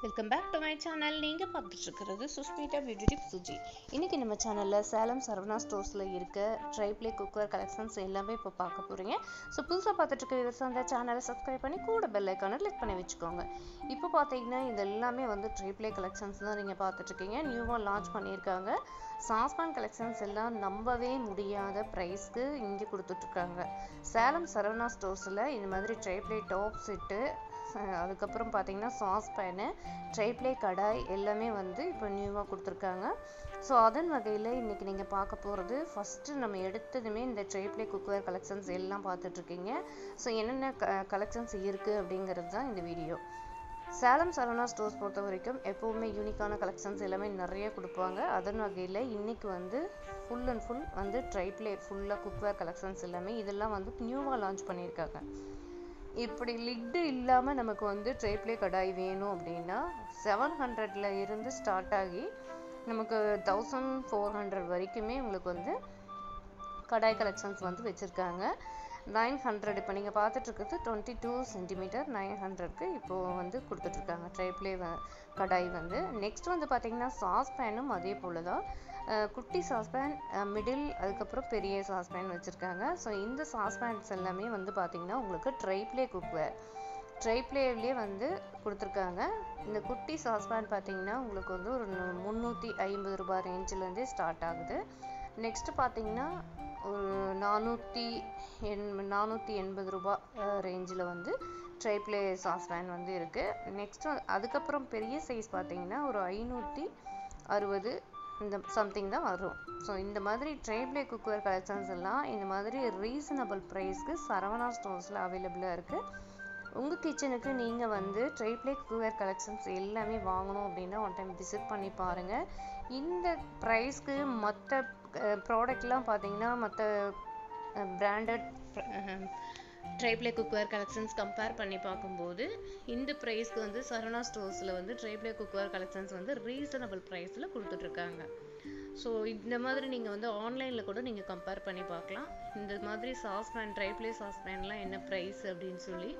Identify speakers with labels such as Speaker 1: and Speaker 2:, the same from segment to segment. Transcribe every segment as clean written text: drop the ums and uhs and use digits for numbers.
Speaker 1: Welcome back to my channel. நீங்கள் பார்த்துட்டு இருக்கிறது சுஷ்மிதா பியூட்டி டிப் சுஜி. இன்றைக்கி நம்ம சேனலில் சேலம் சரவணா ஸ்டோர்ஸில் இருக்க ட்ரைப்ளே குக்கர் கலெக்ஷன்ஸ் எல்லாமே இப்போ பார்க்க போகிறீங்க. ஸோ புதுசாக பார்த்துட்டு இருக்க விவசாயம் அந்த சேனலை சப்ஸ்கிரைப் பண்ணி கூட பெல் ஐக்கானை கிளிக் பண்ணி வச்சுக்கோங்க. இப்போ பார்த்தீங்கன்னா இது எல்லாமே வந்து ட்ரைப்ளே கலெக்ஷன்ஸ் தான் நீங்கள் பார்த்துட்ருக்கீங்க. நியூவாக லான்ச் பண்ணியிருக்காங்க. சாஸ்பான் கலெக்ஷன்ஸ் எல்லாம் நம்பவே முடியாத ப்ரைஸ்க்கு இங்கே கொடுத்துட்ருக்காங்க. சேலம் சரவணா ஸ்டோர்ஸில் இந்த மாதிரி ட்ரைப்ளே டாப் செட்டு, அதுக்கப்புறம் பார்த்தீங்கன்னா சாஸ் பேனு, ட்ரைப்ளே கடாய் எல்லாமே வந்து இப்போ நியூவாக கொடுத்துருக்காங்க. ஸோ அதன் வகையில் இன்றைக்கி நீங்கள் பார்க்க போகிறது, ஃபஸ்ட்டு நம்ம எடுத்ததுமே இந்த ட்ரைப்ளே குக்வேர் கலெக்ஷன்ஸ் எல்லாம் பார்த்துட்ருக்கீங்க. ஸோ என்னென்ன கலெக்ஷன்ஸ் இருக்குது அப்படிங்கிறது தான் இந்த வீடியோ. சேலம் சரவணா ஸ்டோர்ஸ் பொறுத்த வரைக்கும் எப்போவுமே யூனிக்கான கலெக்ஷன்ஸ் எல்லாமே நிறைய கொடுப்பாங்க. அதன் வகையில் இன்றைக்கி வந்து ஃபுல் அண்ட் ஃபுல் வந்து ட்ரைப்ளே ஃபுல்லாக குக்வேர் கலெக்ஷன்ஸ் எல்லாமே இதெல்லாம் வந்து நியூவாக லான்ச் பண்ணியிருக்காங்க. இப்படி லிட்டு இல்லாமல் நமக்கு வந்து ட்ரைப்ளே கடாய் வேணும் அப்படின்னா 700 இருந்து ஸ்டார்ட் ஆகி நமக்கு 1400 வரைக்குமே உங்களுக்கு வந்து கடாய் கலெக்ஷன்ஸ் வந்து வச்சுருக்காங்க. 900 இப்போ நீங்கள் பார்த்துட்ருக்கிறது 22 சென்டிமீட்டர் 900க்கு இப்போது வந்து கொடுத்துட்ருக்காங்க ட்ரைப்ளே கடாய் வந்து. நெக்ஸ்ட் வந்து பார்த்திங்கன்னா சாஸ் பேனும் அதே போல் தான். குட்டி சாஸ்பேன், மிடில், அதுக்கப்புறம் பெரிய சாஸ்பேன் வச்சுருக்காங்க. ஸோ இந்த சாஸ்பேன்ஸ் எல்லாமே வந்து பார்த்திங்கன்னா உங்களுக்கு ட்ரைப்ளே குக்வேர் ட்ரைப்ளேவிலே வந்து கொடுத்துருக்காங்க. இந்த குட்டி சாஸ்பேன் பார்த்திங்கன்னா உங்களுக்கு வந்து ஒரு 350 ரூபாய் ரேஞ்சிலேருந்தே ஸ்டார்ட் ஆகுது. நெக்ஸ்ட்டு பார்த்திங்கன்னா ஒரு 480 ரூபாய் ரேஞ்சில் வந்து ட்ரைப்ளே சாஸ்பேன் வந்து இருக்குது. நெக்ஸ்ட்டு அதுக்கப்புறம் பெரிய சைஸ் பார்த்திங்கன்னா ஒரு 560 இந்த சம்திங் தான் வரும். ஸோ இந்த மாதிரி ட்ரைப்ளே குக்வேர் கலெக்ஷன்ஸ் எல்லாம் இந்த மாதிரி ரீசனபிள் ப்ரைஸ்க்கு சரவணா ஸ்டோர்ஸில் அவைலபிளாக இருக்குது. உங்கள் கிச்சனுக்கு நீங்கள் வந்து ட்ரைப்ளே குக்வேர் கலெக்ஷன்ஸ் எல்லாமே வாங்கணும் அப்படின்னா ஒன் டைம் விசிட் பண்ணி பாருங்கள். இந்த ப்ரைஸ்க்கு மற்ற ப்ராடக்ட்லாம் பார்த்தீங்கன்னா மற்ற branded tri-ply cookware collections compare பண்ணி பார்க்கும்போது இந்த ப்ரைஸ்க்கு வந்து சரவணா ஸ்டோர்ஸில் வந்து ட்ரைப்ளே குக்வேர் கலெக்ஷன்ஸ் வந்து ரீசனபிள் ப்ரைஸில் கொடுத்துட்ருக்காங்க. ஸோ இந்த மாதிரி நீங்கள் வந்து ஆன்லைனில் கூட நீங்கள் கம்பேர் பண்ணி பார்க்கலாம். இந்த மாதிரி சாஸ்பேன் ட்ரைப்ளே சாஸ்பேன்லாம் என்ன ப்ரைஸ் அப்படின்னு சொல்லி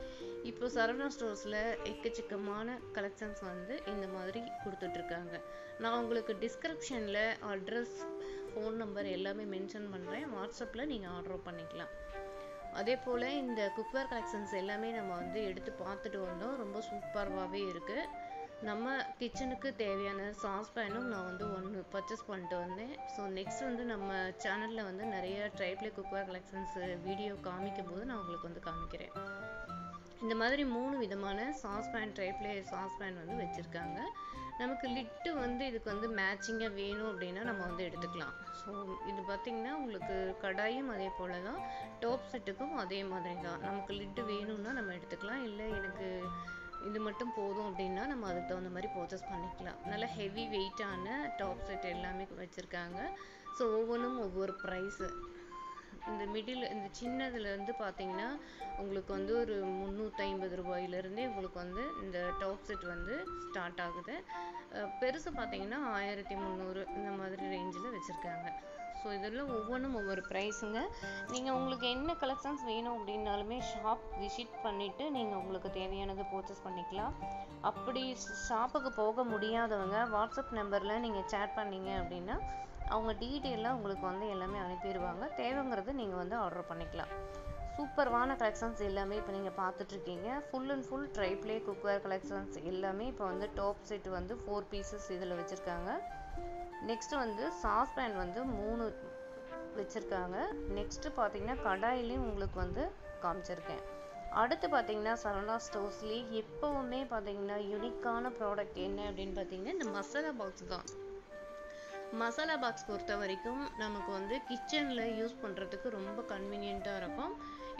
Speaker 1: இப்போ சரவணா ஸ்டோர்ஸில் எக்கச்சக்கமான கலெக்ஷன்ஸ் வந்து இந்த மாதிரி கொடுத்துட்ருக்காங்க. நான் உங்களுக்கு டிஸ்கிரிப்ஷனில் அட்ரஸ், ஃபோன் நம்பர் எல்லாமே மென்ஷன் பண்ணுறேன். வாட்ஸ்அப்பில் நீங்கள் ஆர்டர் பண்ணிக்கலாம். அதே போல் இந்த குக்வேர் கலெக்ஷன்ஸ் எல்லாமே நம்ம வந்து எடுத்து பார்த்துட்டு வந்தோம். ரொம்ப சூப்பராகவே இருக்குது. நம்ம கிச்சனுக்கு தேவையான சாஸ்பேனும் நான் வந்து ஒன்று பர்ச்சேஸ் பண்ணிட்டு வந்தேன். ஸோ நெக்ஸ்ட் வந்து நம்ம சேனலில் வந்து நிறைய ட்ரைப்ளே குக்வேர் கலெக்ஷன்ஸ் வீடியோ காமிக்கும் போது நான் உங்களுக்கு வந்து காமிக்கிறேன். இந்த மாதிரி 3 விதமான சாஸ்பேன் ட்ரைப்ளே சாஸ்பேன் வந்து வச்சுருக்காங்க. நமக்கு லிட்டு வந்து இதுக்கு வந்து மேட்சிங்காக வேணும் அப்படின்னா நம்ம வந்து எடுத்துக்கலாம். ஸோ இது பார்த்திங்கன்னா உங்களுக்கு கடாயும் அதே போல் தான், டாப் செட்டுக்கும் அதே மாதிரி தான். நமக்கு லிட்டு வேணும்னா நம்ம எடுத்துக்கலாம், இல்லை எனக்கு இது மட்டும் போதும் அப்படின்னா நம்ம அதுக்கு தகுந்த மாதிரி பர்ச்சேஸ் பண்ணிக்கலாம். நல்ல ஹெவி வெயிட்டான டாப் செட் எல்லாமே வச்சுருக்காங்க. ஸோ ஒவ்வொன்றும் ஒவ்வொரு ப்ரைஸு. இந்த மிடில் இந்த சின்னதுலேருந்து பார்த்தீங்கன்னா உங்களுக்கு வந்து ஒரு 350 ரூபாயிலேருந்தே உங்களுக்கு வந்து இந்த டாப் செட் வந்து ஸ்டார்ட் ஆகுது. பெருசு பார்த்தீங்கன்னா 1300 இந்த மாதிரி ரேஞ்சில் வச்சுருக்காங்க. ஸோ இதெல்லாம் ஒவ்வொன்றும் ஒவ்வொரு ப்ரைஸுங்க. நீங்கள் உங்களுக்கு என்ன கலெக்ஷன்ஸ் வேணும் அப்படின்னாலுமே ஷாப் விசிட் பண்ணிவிட்டு நீங்கள் உங்களுக்கு தேவையானது பர்ச்சேஸ் பண்ணிக்கலாம். அப்படி ஷாப்புக்கு போக முடியாதவங்க வாட்ஸ்அப் நம்பரில் நீங்கள் சேட் பண்ணீங்க அப்படின்னா அவங்க டீட்டெயிலாக உங்களுக்கு வந்து எல்லாமே அனுப்பிடுவாங்க. தேவைங்கிறது நீங்கள் வந்து ஆர்டர் பண்ணிக்கலாம். சூப்பர்வான கலெக்ஷன்ஸ் எல்லாமே இப்போ நீங்கள் பார்த்துட்ருக்கீங்க. Full and full tri-ply cookware collections எல்லாமே இப்போ வந்து டாப் செட் வந்து 4 பீசஸ் இதில் வச்சுருக்காங்க. நெக்ஸ்ட்டு வந்து சாஸ்பேன் வந்து 3 வச்சுருக்காங்க. நெக்ஸ்ட்டு பார்த்தீங்கன்னா கடாயிலையும் உங்களுக்கு வந்து காமிச்சிருக்கேன். அடுத்து பார்த்தீங்கன்னா சரவணா ஸ்டோர்ஸ்லேயே எப்போவுமே பார்த்தீங்கன்னா யூனிக்கான ப்ராடக்ட் என்ன அப்படின்னு பார்த்தீங்கன்னா இந்த மசாலா பாக்ஸ் தான். மசாலா பாக்ஸ் பொறுத்த வரைக்கும் நமக்கு வந்து கிச்சனில் யூஸ் பண்ணுறதுக்கு ரொம்ப கன்வீனியண்ட்டாக இருக்கும்.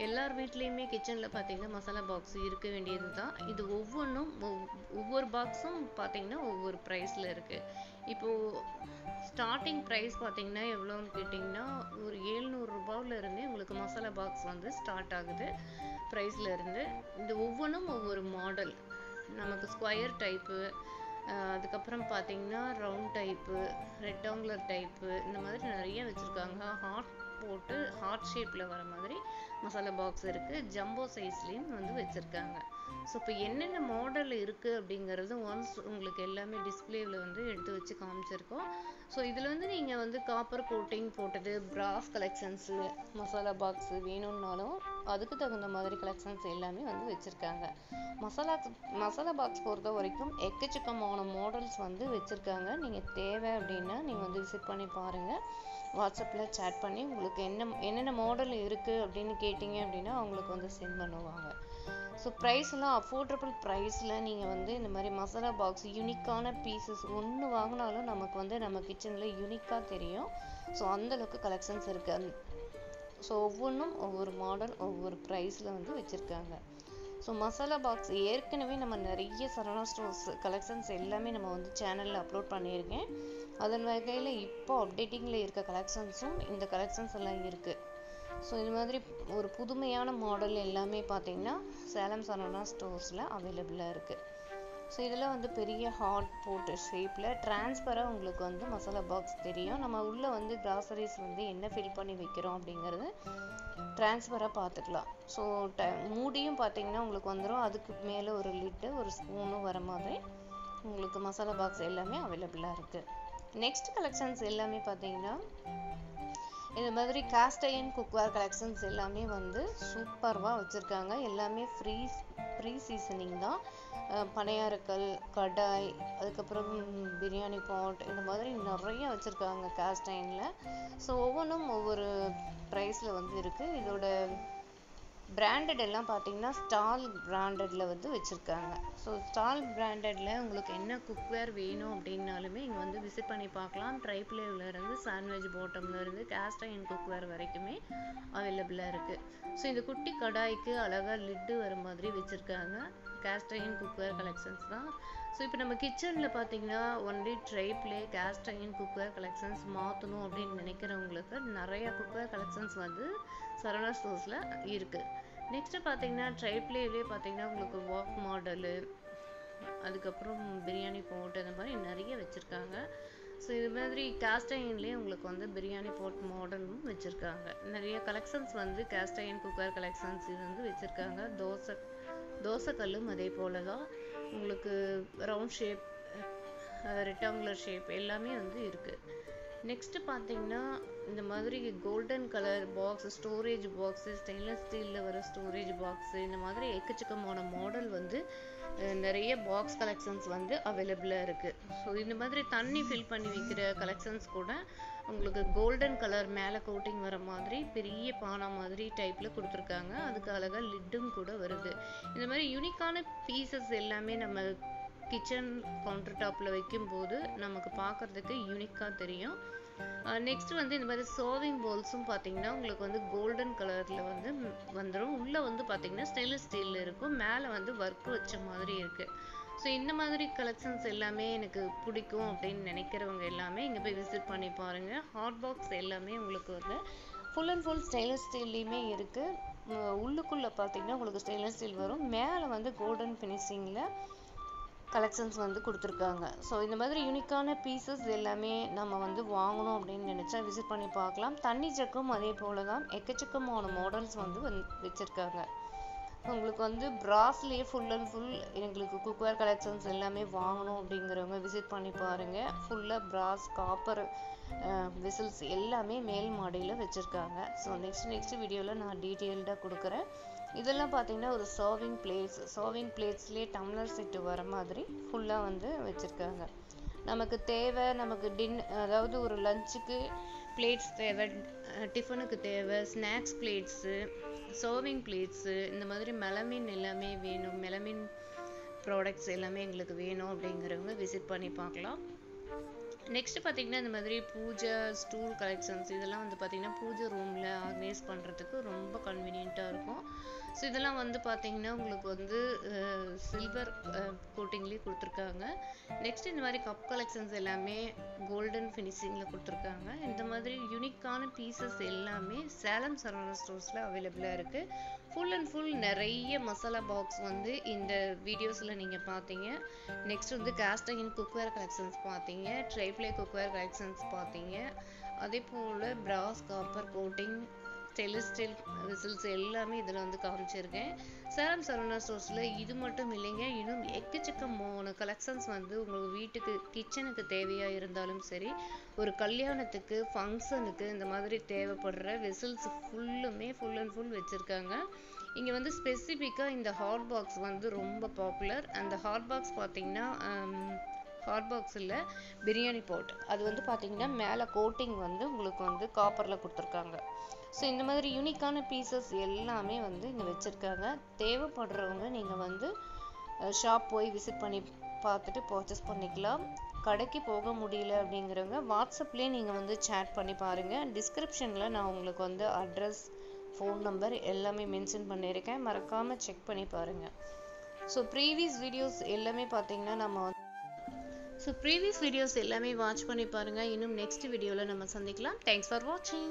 Speaker 1: எல்லார் வீட்லேயுமே கிச்சனில் பார்த்திங்கன்னா மசாலா பாக்ஸ் இருக்க வேண்டியது தான். இது ஒவ்வொன்றும் ஒவ்வொரு பாக்ஸும் பார்த்திங்கன்னா ஒவ்வொரு ப்ரைஸில் இருக்குது. இப்போது ஸ்டார்டிங் ப்ரைஸ் பார்த்திங்கன்னா எவ்வளோன்னு கேட்டிங்கன்னா ஒரு 700 ரூபாயிலேருந்தே உங்களுக்கு மசாலா பாக்ஸ் வந்து ஸ்டார்ட் ஆகுது ப்ரைஸ்லேருந்து. இது ஒவ்வொன்றும் ஒவ்வொரு மாடல். நமக்கு ஸ்கொயர் டைப்பு, அதுக்கப்புறம் பார்த்தீங்கன்னா ரவுண்ட் டைப்பு, ரெக்டாங்குலர் டைப்பு, இந்த மாதிரி நிறைய வச்சுருக்காங்க. ஹார்ட் போட்டு ஹார்ட் ஷேப்பில் வர மாதிரி மசாலா பாக்ஸ் இருக்குது. ஜம்போ சைஸ்லேயும் வந்து வச்சுருக்காங்க. ஸோ இப்போ என்னென்ன மாடல் இருக்குது அப்படிங்கிறது ஒன்ஸ் உங்களுக்கு எல்லாமே டிஸ்பிளேவில் வந்து எடுத்து வச்சு காமிச்சிருக்கோம். ஸோ இதில் வந்து நீங்கள் வந்து காப்பர் கோட்டிங் போட்டது, பிராஸ் கலெக்ஷன்ஸு, மசாலா பாக்ஸு வேணும்னாலும் அதுக்கு தகுந்த மாதிரி கலெக்ஷன்ஸ் எல்லாமே வந்து வச்சுருக்காங்க. மசாலா பாக்ஸ் பொறுத்த வரைக்கும் எக்கச்சக்கமான மாடல்ஸ் வந்து வச்சுருக்காங்க. நீங்கள் தேவை அப்படின்னா நீங்கள் வந்து விசிட் பண்ணி பாருங்கள். வாட்ஸ்அப்பில் சேட் பண்ணி உங்களுக்கு என்னென்ன மாடல் இருக்குது அப்படின்னு கேட்டிங்க அப்படின்னா அவங்களுக்கு வந்து சென்ட் பண்ணுவாங்க. ஸோ ப்ரைஸ்லாம் அஃபோர்டபுள் ப்ரைஸில் நீங்கள் வந்து இந்த மாதிரி மசாலா பாக்ஸ் யூனிக்கான பீசஸ் ஒன்று வாங்கினாலும் நமக்கு வந்து நம்ம கிச்சனில் யூனிக்காக தெரியும். ஸோ அந்தளவுக்கு கலெக்ஷன்ஸ் இருக்குது. ஸோ ஒவ்வொன்றும் ஒவ்வொரு மாடல் ஒவ்வொரு ப்ரைஸில் வந்து வச்சுருக்காங்க. ஸோ மசாலா பாக்ஸ் ஏற்கனவே நம்ம நிறைய சரவணா ஸ்டோர்ஸ் கலெக்ஷன்ஸ் எல்லாமே நம்ம வந்து சேனலில் அப்லோட் பண்ணியிருக்கேன். அதன் வகையில் இப்போ அப்டேட்டிங்கில் இருக்க கலெக்ஷன்ஸும் இந்த கலெக்ஷன்ஸ் எல்லாம் இருக்குது. ஸோ இது மாதிரி ஒரு புதுமையான மாடல் எல்லாமே பார்த்தீங்கன்னா சேலம் சரவணா ஸ்டோர்ஸில் அவைலபிளாக இருக்குது. ஸோ இதில் வந்து பெரிய ஹார்ட் போட்டு ஷேப்பில் டிரான்ஸ்பராக உங்களுக்கு வந்து மசாலா பாக்ஸ் தெரியும். நம்ம உள்ளே வந்து கிராசரிஸ் வந்து என்ன ஃபில் பண்ணி வைக்கிறோம் அப்படிங்கிறது டிரான்ஸ்பராக பார்த்துக்கலாம். ஸோ மூடியும் பார்த்தீங்கன்னா உங்களுக்கு வந்துடும். அதுக்கு மேலே ஒரு லிட்டு ஒரு ஸ்பூனும் வர மாதிரி உங்களுக்கு மசாலா பாக்ஸ் எல்லாமே அவைலபிளாக இருக்குது. நெக்ஸ்ட் கலெக்ஷன்ஸ் எல்லாமே பார்த்தீங்கன்னா இந்த மாதிரி காஸ்ட் அயர்ன் குக்வேர் கலெக்ஷன்ஸ் எல்லாமே வந்து சூப்பர்வாக வச்சுருக்காங்க. எல்லாமே ஃப்ரீ சீசனிங் தான். பனையாரக்கல், கடாய், அதுக்கப்புறம் பிரியாணி பாட், இந்த மாதிரி நிறைய வச்சுருக்காங்க காஸ்ட் அயர்னில். ஸோ ஒவ்வொன்றும் ஒவ்வொரு ப்ரைஸில் வந்து இருக்குது. இதோட பிராண்டட் எல்லாம் பார்த்தீங்கன்னா ஸ்டால் பிராண்டடில் வந்து வச்சுருக்காங்க. ஸோ ஸ்டால் பிராண்டடில் உங்களுக்கு என்ன குக்வேர் வேணும் அப்படின்னாலுமே இங்கே வந்து விசிட் பண்ணி பார்க்கலாம். ட்ரைப்ளேவிலேருந்து சாண்ட்விச் பாட்டம்லேருந்து காஸ்ட் அயர்ன் குக்வேர் வரைக்குமே அவைலபிளாக இருக்குது. ஸோ இந்த குட்டி கடாய்க்கு அழகாக லிட்டு வர மாதிரி வச்சுருக்காங்க. காஸ்ட் அயர்ன் குக்வேர் கலெக்ஷன்ஸ் தான். ஸோ இப்போ நம்ம கிச்சனில் பார்த்தீங்கன்னா only tri-ply cost iron cookware collections மாற்றணும் அப்படின்னு நினைக்கிறவங்களுக்கு நிறையா குக்வேர் கலெக்ஷன்ஸ் வந்து சரவணா ஸ்டோர்ஸில் இருக்குது. நெக்ஸ்ட்டு பார்த்தீங்கன்னா ட்ரைப்ளேவிலே பார்த்தீங்கன்னா உங்களுக்கு வாக் மாடலு, அதுக்கப்புறம் பிரியாணி போட், அந்த மாதிரி நிறைய வச்சுருக்காங்க. ஸோ இது மாதிரி காஸ்ட் அயர்ன்லேயே உங்களுக்கு வந்து பிரியாணி போட் மாடலும் வச்சுருக்காங்க. நிறைய கலெக்ஷன்ஸ் வந்து காஸ்ட் அயர்ன் குக்வேர் கலெக்ஷன்ஸ் இது வந்து வச்சுருக்காங்க. தோசைக்கல்லும் அதே போல் தான் உங்களுக்கு ரவுண்ட் ஷேப், ரெக்டாங்குலர் ஷேப் எல்லாமே வந்து இருக்குது. நெக்ஸ்ட்டு பார்த்தீங்கன்னா இந்த மாதிரி golden colour box, storage box, stainless ஸ்டீலில் வர ஸ்டோரேஜ் பாக்ஸு, இந்த மாதிரி எக்கச்சக்கமான மாடல் வந்து நிறைய பாக்ஸ் கலெக்ஷன்ஸ் வந்து அவைலபிளாக இருக்குது. ஸோ இந்த மாதிரி தண்ணி ஃபில் பண்ணி வைக்கிற கலெக்ஷன்ஸ் கூட உங்களுக்கு கோல்டன் கலர் மேலே கோட்டிங் வர மாதிரி பெரிய பானை மாதிரி டைப்பில் கொடுத்துருக்காங்க. அதுக்கு அழகாக லிட்டும் கூட வருது. இந்த மாதிரி யூனிக்கான பீசஸ் எல்லாமே நம்ம கிச்சன் கவுண்டர் டாப்பில் வைக்கும்போது நமக்கு பார்க்குறதுக்கு யூனிக்காக தெரியும். நெக்ஸ்ட் வந்து இந்த மாதிரி சர்விங் பவுல்ஸும் பார்த்தீங்கன்னா உங்களுக்கு வந்து கோல்டன் கலரில் வந்து வந்துடும். உள்ளே வந்து பார்த்தீங்கன்னா ஸ்டெயின்லெஸ் ஸ்டீலில் இருக்கும். மேலே வந்து ஒர்க் வச்ச மாதிரி இருக்குது. ஸோ இந்த மாதிரி கலெக்ஷன்ஸ் எல்லாமே எனக்கு பிடிக்கும் அப்படின்னு நினைக்கிறவங்க எல்லாமே இங்கே போய் விசிட் பண்ணி பாருங்கள். ஹாட் பாக்ஸ் எல்லாமே உங்களுக்கு வந்து ஃபுல் அண்ட் ஃபுல் ஸ்டெயின்லெஸ் ஸ்டீல்லையுமே இருக்குது. உள்ளுக்குள்ளே பார்த்தீங்கன்னா உங்களுக்கு ஸ்டெயின்லெஸ் ஸ்டீல் வரும். மேலே வந்து கோல்டன் ஃபினிஷிங்கில் கலெக்ஷன்ஸ் வந்து கொடுத்துருக்காங்க. ஸோ இந்த மாதிரி யூனிக்கான பீசஸ் எல்லாமே நம்ம வந்து வாங்கணும் அப்படின்னு நினச்சா விசிட் பண்ணி பார்க்கலாம். தண்ணி ஜக்கும் அதே போல் தான் எக்கச்சக்கமான மாடல்ஸ் வந்து வச்சுருக்காங்க. உங்களுக்கு வந்து பிராஸ்லேயே ஃபுல் அண்ட் ஃபுல் எங்களுக்கு குக்வேர் கலெக்ஷன்ஸ் எல்லாமே வாங்கணும் அப்படிங்கிறவங்க விசிட் பண்ணி பாருங்கள். ஃபுல்லாக பிராஸ், காப்பர் விசில்ஸ் எல்லாமே மேல் மாடியில் வச்சுருக்காங்க. ஸோ நெக்ஸ்ட் வீடியோவில் நான் டீட்டெயில்டாக கொடுக்குறேன். இதெல்லாம் பார்த்தீங்கன்னா ஒரு சர்விங் பிளேட்ஸ்லேயே டம்ளர் செட்டு வர மாதிரி ஃபுல்லாக வந்து வச்சுருக்காங்க. நமக்கு தேவை, நமக்கு அதாவது ஒரு லஞ்சுக்கு பிளேட்ஸ் தேவை, டிஃபனுக்கு தேவை, ஸ்நாக்ஸ் பிளேட்ஸு, சர்விங் பிளேட்ஸு, இந்த மாதிரி மெலமின் எல்லாமே வேணும், மெலமின் ப்ராடக்ட்ஸ் எல்லாமே எங்களுக்கு வேணும் அப்படிங்கிறவங்க விசிட் பண்ணி பார்க்கலாம். நெக்ஸ்ட் பார்த்தீங்கன்னா இந்த மாதிரி பூஜை ஸ்டூல் கலெக்ஷன்ஸ் இதெல்லாம் வந்து பார்த்தீங்கன்னா பூஜை ரூமில் ஆர்கனைஸ் பண்ணுறதுக்கு ரொம்ப கன்வீனியண்ட்டாக இருக்கும். ஸோ இதெல்லாம் வந்து பார்த்தீங்கன்னா உங்களுக்கு வந்து சில்வர் கோட்டிங்லேயே கொடுத்துருக்காங்க. நெக்ஸ்ட் இந்த மாதிரி கப் கலெக்ஷன்ஸ் எல்லாமே கோல்டன் ஃபினிஷிங்கில் கொடுத்துருக்காங்க. இந்த மாதிரி யூனிக்கான பீசஸ் எல்லாமே சேலம் சரவணா ஸ்டோர்ஸில் அவைலபிளாக இருக்குது. ஃபுல் அண்ட் ஃபுல் நிறைய மசாலா பாக்ஸ் வந்து இந்த வீடியோஸில் நீங்கள் பார்த்தீங்க. நெக்ஸ்ட் வந்து காஸ்ட் அயர்ன் குக்வேர் கலெக்ஷன்ஸ் பார்த்தீங்க, ட்ரைப்ளே குக்வேர் கலெக்ஷன்ஸ் பார்த்தீங்க, அதே போல் brass, copper coating, stainless steel whistles எல்லாமே இதில் வந்து காமிச்சிருக்கேன். சேலம் சரவணா ஸ்டோர்ஸில் இது மட்டும் இல்லைங்க, இன்னும் எக்கச்சக்கமான கலெக்ஷன்ஸ் வந்து உங்களுக்கு வீட்டுக்கு கிச்சனுக்கு தேவையாக இருந்தாலும் சரி, ஒரு கல்யாணத்துக்கு ஃபங்க்ஷனுக்கு இந்த மாதிரி தேவைப்படுற வெசல்ஸ் ஃபுல்லுமே ஃபுல் அண்ட் ஃபுல் வச்சுருக்காங்க. இங்கே வந்து ஸ்பெசிஃபிக்காக இந்த ஹாட் பாக்ஸ் வந்து ரொம்ப பாப்புலர். அந்த ஹாட் பாக்ஸ் பார்த்தீங்கன்னா ஹாட் பாக்ஸ் இல்லை, பிரியாணி பாட். அது வந்து பார்த்தீங்கன்னா மேலே கோட்டிங் வந்து உங்களுக்கு வந்து காப்பரில் கொடுத்துருக்காங்க. ஸோ இந்த மாதிரி யூனிக்கான பீசஸ் எல்லாமே வந்து இங்கே வச்சுருக்காங்க. தேவைப்படுறவங்க நீங்கள் வந்து ஷாப் போய் விசிட் பண்ணி பார்த்துட்டு பர்ச்சேஸ் பண்ணிக்கலாம். கடைக்கு போக முடியல அப்படிங்கிறவங்க வாட்ஸ்அப்லேயே நீங்கள் வந்து சேட் பண்ணி பாருங்கள். டிஸ்கிரிப்ஷனில் நான் உங்களுக்கு வந்து அட்ரஸ், ஃபோன் நம்பர் எல்லாமே மென்ஷன் பண்ணியிருக்கேன். மறக்காமல் செக் பண்ணி பாருங்கள். ஸோ ப்ரீவியஸ் வீடியோஸ் எல்லாமே பார்த்தீங்கன்னா ப்ரீவியஸ் வீடியோஸ் எல்லாமே வாட்ச் பண்ணி பாருங்கள். இன்னும் நெக்ஸ்ட் வீடியோவில் நம்ம சந்திக்கலாம். தேங்க்ஸ் ஃபார் வாட்சிங்.